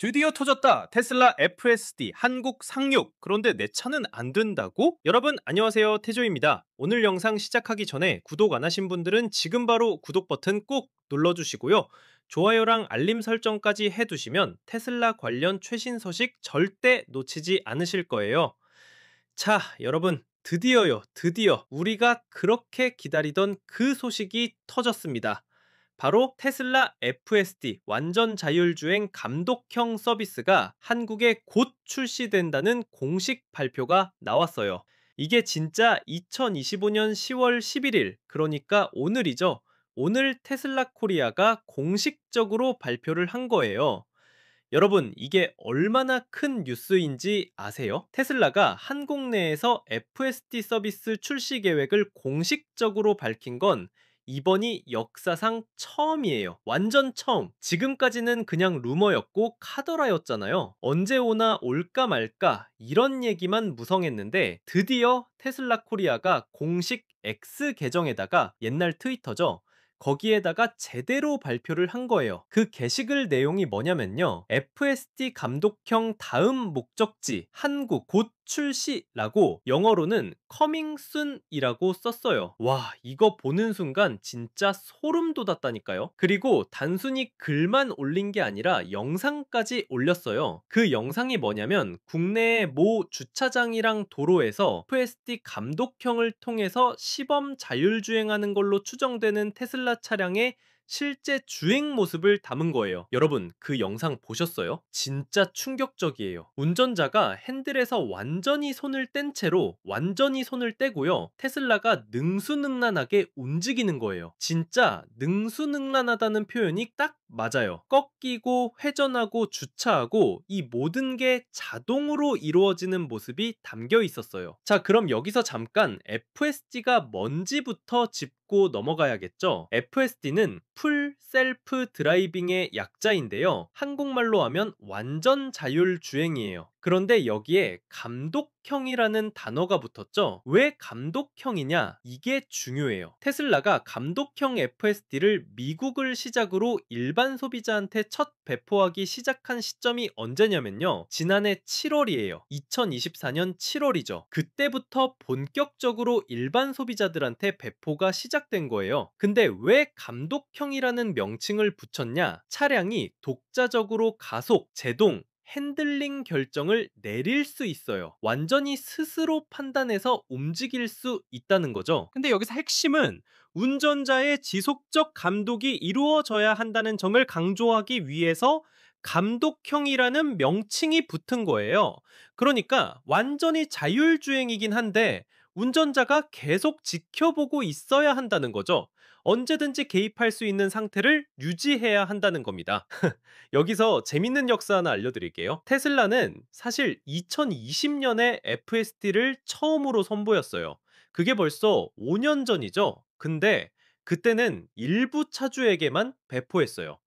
드디어 터졌다. 테슬라 FSD 한국 상륙. 그런데 내 차는 안 된다고? 여러분 안녕하세요. 태조입니다. 오늘 영상 시작하기 전에 구독 안 하신 분들은 지금 바로 구독 버튼 꾹 눌러주시고요. 좋아요랑 알림 설정까지 해두시면 테슬라 관련 최신 소식 절대 놓치지 않으실 거예요. 자, 여러분 드디어 우리가 그렇게 기다리던 그 소식이 터졌습니다. 바로 테슬라 FSD 완전 자율주행 감독형 서비스가 한국에 곧 출시된다는 공식 발표가 나왔어요. 이게 진짜 2025년 10월 11일, 그러니까 오늘이죠. 오늘 테슬라 코리아가 공식적으로 발표를 한 거예요. 여러분, 이게 얼마나 큰 뉴스인지 아세요? 테슬라가 한국 내에서 FSD 서비스 출시 계획을 공식적으로 밝힌 건 이번이 역사상 처음이에요. 완전 처음. 지금까지는 그냥 루머였고 카더라였잖아요. 언제 오나 올까 말까 이런 얘기만 무성했는데 드디어 테슬라 코리아가 공식 X 계정에다가, 옛날 트위터죠, 거기에다가 제대로 발표를 한 거예요. 그 게시글 내용이 뭐냐면요, FSD 감독형 다음 목적지 한국 곧 출시라고 영어로는 coming soon이라고 썼어요. 와, 이거 보는 순간 진짜 소름 돋았다니까요. 그리고 단순히 글만 올린 게 아니라 영상까지 올렸어요. 그 영상이 뭐냐면 국내의 모 주차장이랑 도로에서 FSD 감독형을 통해서 시범 자율주행하는 걸로 추정되는 테슬라 차량의 실제 주행 모습을 담은 거예요. 여러분, 그 영상 보셨어요? 진짜 충격적이에요. 운전자가 핸들에서 완전히 손을 뗀 채로 완전히 손을 떼고요, 테슬라가 능수능란하게 움직이는 거예요. 진짜 능수능란하다는 표현이 딱 맞아요. 꺾이고 회전하고 주차하고 이 모든 게 자동으로 이루어지는 모습이 담겨 있었어요. 자, 그럼 여기서 잠깐 FSD가 뭔지부터 짚고 넘어가야겠죠. FSD는 풀 셀프 드라이빙의 약자인데요, 한국말로 하면 완전 자율 주행이에요. 그런데 여기에 감독형이라는 단어가 붙었죠. 왜 감독형이냐? 이게 중요해요. 테슬라가 감독형 FSD를 미국을 시작으로 일반 소비자한테 첫 배포하기 시작한 시점이 언제냐면요, 지난해 7월이에요. 2024년 7월이죠. 그때부터 본격적으로 일반 소비자들한테 배포가 시작된 거예요. 근데 왜 감독형이라는 명칭을 붙였냐? 차량이 독자적으로 가속, 제동, 핸들링 결정을 내릴 수 있어요. 완전히 스스로 판단해서 움직일 수 있다는 거죠. 근데 여기서 핵심은 운전자의 지속적 감독이 이루어져야 한다는 점을 강조하기 위해서 감독형이라는 명칭이 붙은 거예요. 그러니까 완전히 자율주행이긴 한데 운전자가 계속 지켜보고 있어야 한다는 거죠. 언제든지 개입할 수 있는 상태를 유지해야 한다는 겁니다. 여기서 재밌는 역사 하나 알려드릴게요. 테슬라는 사실 2020년에 FSD를 처음으로 선보였어요. 그게 벌써 5년 전이죠. 근데 그때는 일부 차주에게만 배포했어요.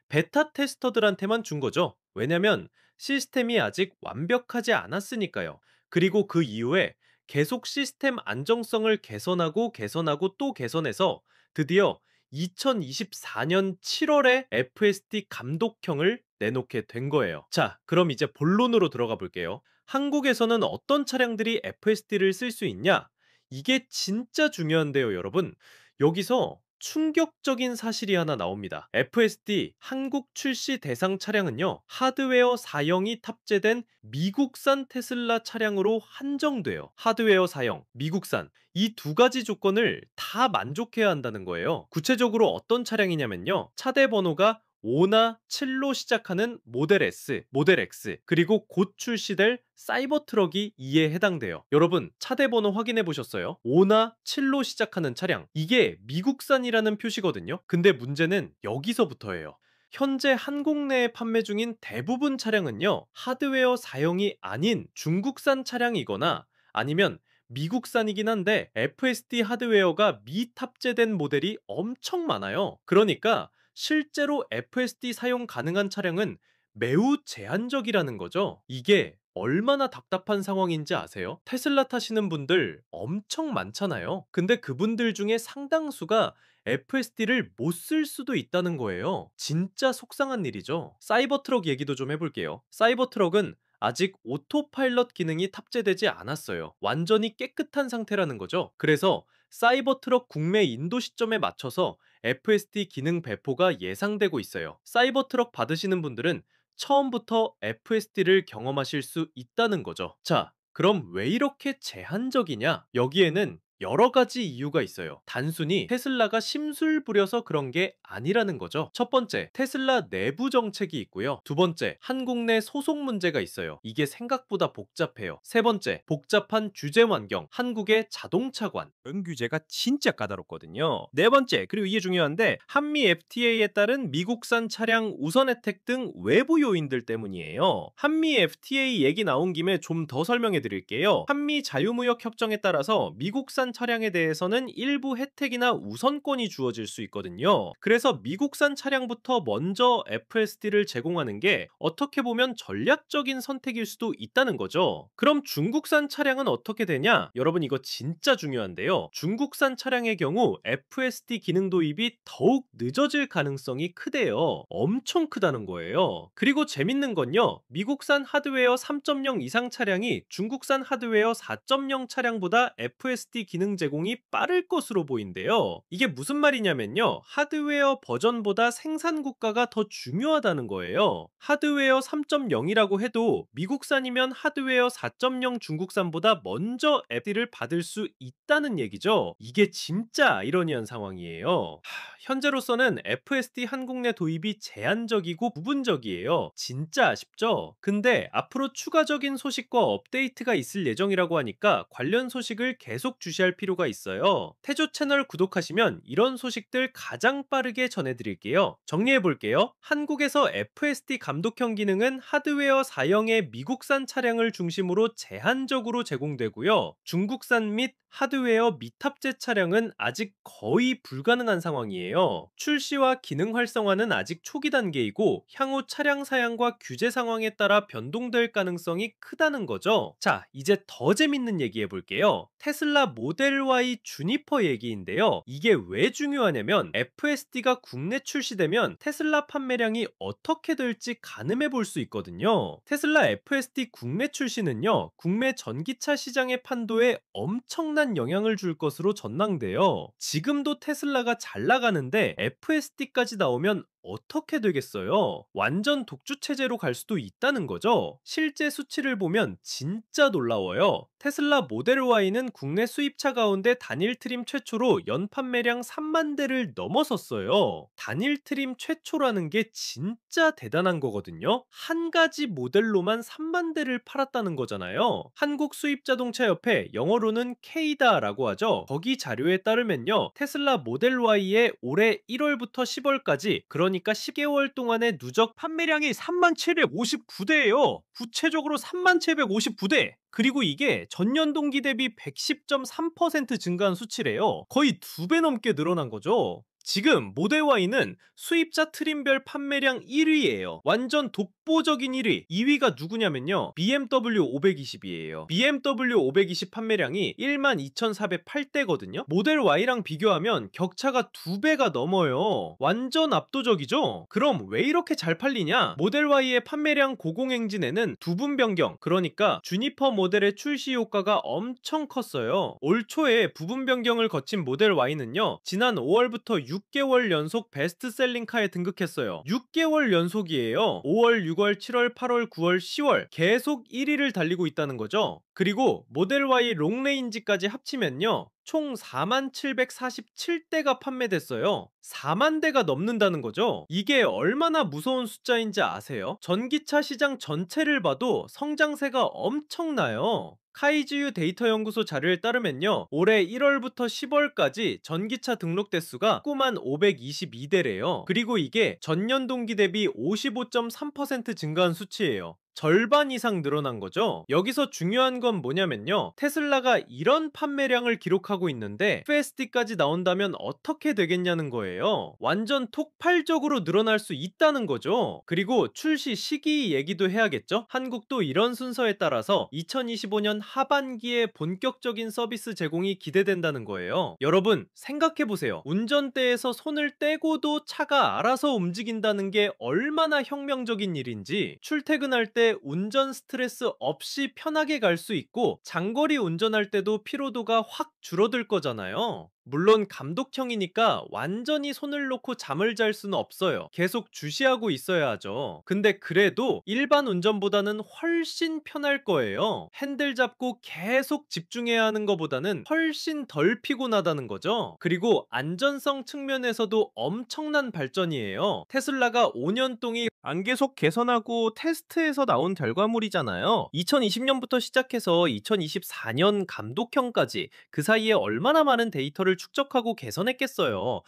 베타 테스터들한테만 준 거죠. 왜냐면 시스템이 아직 완벽하지 않았으니까요. 그리고 그 이후에 계속 시스템 안정성을 개선하고 또 개선해서 드디어 2024년 7월에 FSD 감독형을 내놓게 된 거예요. 자, 그럼 이제 본론으로 들어가 볼게요. 한국에서는 어떤 차량들이 FSD를 쓸 수 있냐? 이게 진짜 중요한데요, 여러분. 여기서 충격적인 사실이 하나 나옵니다. FSD 한국 출시 대상 차량은요, 하드웨어 사형이 탑재된 미국산 테슬라 차량으로 한정돼요. 하드웨어 사형, 미국산, 이 두 가지 조건을 다 만족해야 한다는 거예요. 구체적으로 어떤 차량이냐면요, 차대 번호가 5나 7로 시작하는 모델 S, 모델 X, 그리고 곧 출시될 사이버 트럭이 이에 해당돼요. 여러분, 차대 번호 확인해 보셨어요? 5나 7로 시작하는 차량, 이게 미국산이라는 표시거든요. 근데 문제는 여기서부터예요. 현재 한국 내에 판매 중인 대부분 차량은요, 하드웨어 사용이 아닌 중국산 차량이거나 아니면 미국산이긴 한데 FSD 하드웨어가 미탑재된 모델이 엄청 많아요. 그러니까 실제로 FSD 사용 가능한 차량은 매우 제한적이라는 거죠. 이게 얼마나 답답한 상황인지 아세요? 테슬라 타시는 분들 엄청 많잖아요. 근데 그분들 중에 상당수가 FSD를 못 쓸 수도 있다는 거예요. 진짜 속상한 일이죠. 사이버트럭 얘기도 좀 해볼게요. 사이버트럭은 아직 오토파일럿 기능이 탑재되지 않았어요. 완전히 깨끗한 상태라는 거죠. 그래서 사이버트럭 국내 인도 시점에 맞춰서 FSD 기능 배포가 예상되고 있어요. 사이버트럭 받으시는 분들은 처음부터 FSD를 경험하실 수 있다는 거죠. 자, 그럼 왜 이렇게 제한적이냐? 여기에는 여러 가지 이유가 있어요. 단순히 테슬라가 심술 부려서 그런 게 아니라는 거죠. 첫 번째, 테슬라 내부 정책이 있고요. 두 번째, 한국 내 소송 문제가 있어요. 이게 생각보다 복잡해요. 세 번째, 복잡한 규제 환경, 한국의 자동차관. 은 규제가 진짜 까다롭거든요. 네 번째, 그리고 이게 중요한데 한미 FTA에 따른 미국산 차량 우선 혜택 등 외부 요인들 때문이에요. 한미 FTA 얘기 나온 김에 좀 더 설명해 드릴게요. 한미 자유무역 협정에 따라서 미국산 차량에 대해서는 일부 혜택이나 우선권이 주어질 수 있거든요. 그래서 미국산 차량부터 먼저 FSD를 제공하는 게 어떻게 보면 전략적인 선택일 수도 있다는 거죠. 그럼 중국산 차량은 어떻게 되냐? 여러분 이거 진짜 중요한데요. 중국산 차량의 경우 FSD 기능 도입이 더욱 늦어질 가능성이 크대요. 엄청 크다는 거예요. 그리고 재밌는 건요. 미국산 하드웨어 3.0 이상 차량이 중국산 하드웨어 4.0 차량보다 FSD 기능 제공이 빠를 것으로 보인대요. 이게 무슨 말이냐면요. 하드웨어 버전보다 생산 국가가 더 중요하다는 거예요. 하드웨어 3.0이라고 해도 미국산이면 하드웨어 4.0 중국산보다 먼저 FD를 받을 수 있다는 얘기죠. 이게 진짜 아이러니한 상황이에요. 현재로서는 FSD 한국 내 도입이 제한적이고 부분적이에요. 진짜 아쉽죠? 근데 앞으로 추가적인 소식과 업데이트가 있을 예정이라고 하니까 관련 소식을 계속 주시할 필요가 있어요. 태조 채널 구독하시면 이런 소식들 가장 빠르게 전해드릴게요. 정리해볼게요. 한국에서 FSD 감독형 기능은 하드웨어 4형의 미국산 차량을 중심으로 제한적으로 제공되고요. 중국산 및 하드웨어 미탑재 차량은 아직 거의 불가능한 상황이에요. 출시와 기능 활성화는 아직 초기 단계이고 향후 차량 사양과 규제 상황에 따라 변동될 가능성이 크다는 거죠. 자, 이제 더 재밌는 얘기 해볼게요. 테슬라 모델 Y 주니퍼 얘기인데요. 이게 왜 중요하냐면 FSD가 국내 출시되면 테슬라 판매량이 어떻게 될지 가늠해 볼 수 있거든요. 테슬라 FSD 국내 출시는요, 국내 전기차 시장의 판도에 엄청난 영향을 줄 것으로 전망돼요. 지금도 테슬라가 잘 나가는데 FSD까지 나오면 어떻게 되겠어요? 완전 독주 체제로 갈 수도 있다는 거죠. 실제 수치를 보면 진짜 놀라워요. 테슬라 모델 Y는 국내 수입차 가운데 단일 트림 최초로 연 판매량 3만 대를 넘어섰어요. 단일 트림 최초라는 게 진짜 대단한 거거든요. 한 가지 모델로만 3만 대를 팔았다는 거잖아요. 한국 수입자동차협회, 영어로는 K다라고 하죠. 거기 자료에 따르면요, 테슬라 모델 Y의 올해 1월부터 10월까지, 그러니까 10개월 동안의 누적 판매량이 3759대예요. 구체적으로 3759대. 그리고 이게 전년 동기 대비 110.3% 증가한 수치래요. 거의 2배 넘게 늘어난 거죠. 지금 모델 Y는 수입자 트림별 판매량 1위예요. 완전 독보적인 1위. 2위가 누구냐면요, BMW 520이에요. BMW 520 판매량이 12,408대거든요. 모델 Y랑 비교하면 격차가 2배가 넘어요. 완전 압도적이죠? 그럼 왜 이렇게 잘 팔리냐? 모델 Y의 판매량 고공행진에는 부분 변경, 그러니까 주니퍼 모델의 출시 효과가 엄청 컸어요. 올 초에 부분 변경을 거친 모델 Y는요, 지난 5월부터 6개월 연속 베스트셀링카에 등극했어요. 6개월 연속이에요. 5월, 6월, 7월, 8월, 9월, 10월 계속 1위를 달리고 있다는 거죠. 그리고 모델 Y 롱레인지까지 합치면요, 총 4747대가 판매됐어요. 4만 대가 넘는다는 거죠. 이게 얼마나 무서운 숫자인지 아세요? 전기차 시장 전체를 봐도 성장세가 엄청나요. 카이지유 데이터 연구소 자료에 따르면요, 올해 1월부터 10월까지 전기차 등록 대수가 19만 522대래요. 그리고 이게 전년 동기 대비 55.3% 증가한 수치예요. 절반 이상 늘어난 거죠. 여기서 중요한 건 뭐냐면요. 테슬라가 이런 판매량을 기록하고 있는데 FSD까지 나온다면 어떻게 되겠냐는 거예요. 완전 폭발적으로 늘어날 수 있다는 거죠. 그리고 출시 시기 얘기도 해야겠죠. 한국도 이런 순서에 따라서 2025년 하반기에 본격적인 서비스 제공이 기대된다는 거예요. 여러분 생각해보세요. 운전대에서 손을 떼고도 차가 알아서 움직인다는 게 얼마나 혁명적인 일인지. 출퇴근할 때 운전 스트레스 없이 편하게 갈 수 있고 장거리 운전할 때도 피로도가 확 줄어들 거잖아요. 물론 감독형이니까 완전히 손을 놓고 잠을 잘 수는 없어요. 계속 주시하고 있어야 하죠. 근데 그래도 일반 운전보다는 훨씬 편할 거예요. 핸들 잡고 계속 집중해야 하는 것보다는 훨씬 덜 피곤하다는 거죠. 그리고 안전성 측면에서도 엄청난 발전이에요. 테슬라가 5년 동안 안 계속 개선하고 테스트에서 나온 결과물이잖아요. 2020년부터 시작해서 2024년 감독형까지 그 사이에 얼마나 많은 데이터를 축적하고 개선했겠어요.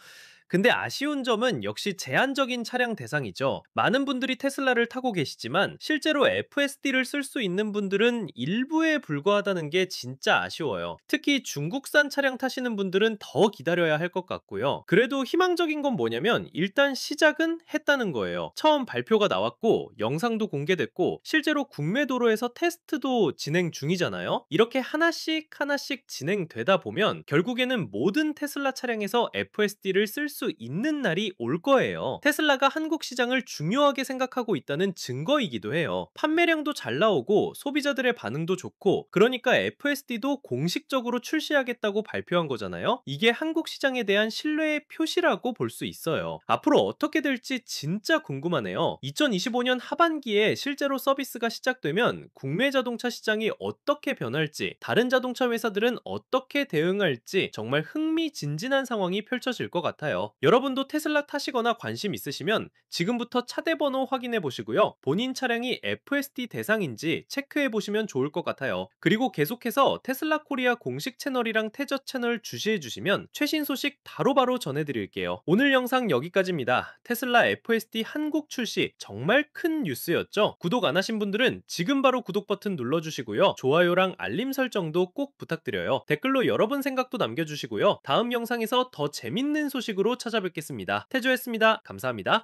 근데 아쉬운 점은 역시 제한적인 차량 대상이죠. 많은 분들이 테슬라를 타고 계시지만 실제로 FSD를 쓸 수 있는 분들은 일부에 불과하다는 게 진짜 아쉬워요. 특히 중국산 차량 타시는 분들은 더 기다려야 할 것 같고요. 그래도 희망적인 건 뭐냐면 일단 시작은 했다는 거예요. 처음 발표가 나왔고 영상도 공개됐고 실제로 국내 도로에서 테스트도 진행 중이잖아요. 이렇게 하나씩 하나씩 진행되다 보면 결국에는 모든 테슬라 차량에서 FSD를 쓸 수 있는 날이 올 거예요. 테슬라가 한국 시장을 중요하게 생각하고 있다는 증거이기도 해요. 판매량도 잘 나오고 소비자들의 반응도 좋고 그러니까 FSD도 공식적으로 출시하겠다고 발표한 거잖아요. 이게 한국 시장에 대한 신뢰의 표시라고 볼 수 있어요. 앞으로 어떻게 될지 진짜 궁금하네요. 2025년 하반기에 실제로 서비스가 시작되면 국내 자동차 시장이 어떻게 변할지, 다른 자동차 회사들은 어떻게 대응할지 정말 흥미진진한 상황이 펼쳐질 것 같아요. 여러분도 테슬라 타시거나 관심 있으시면 지금부터 차대 번호 확인해 보시고요. 본인 차량이 FSD 대상인지 체크해 보시면 좋을 것 같아요. 그리고 계속해서 테슬라 코리아 공식 채널이랑 태저 채널 주시해 주시면 최신 소식 바로바로 전해드릴게요. 오늘 영상 여기까지입니다. 테슬라 FSD 한국 출시 정말 큰 뉴스였죠? 구독 안 하신 분들은 지금 바로 구독 버튼 눌러주시고요. 좋아요랑 알림 설정도 꼭 부탁드려요. 댓글로 여러분 생각도 남겨주시고요. 다음 영상에서 더 재밌는 소식으로 찾아뵙겠습니다. 태조였습니다. 감사합니다.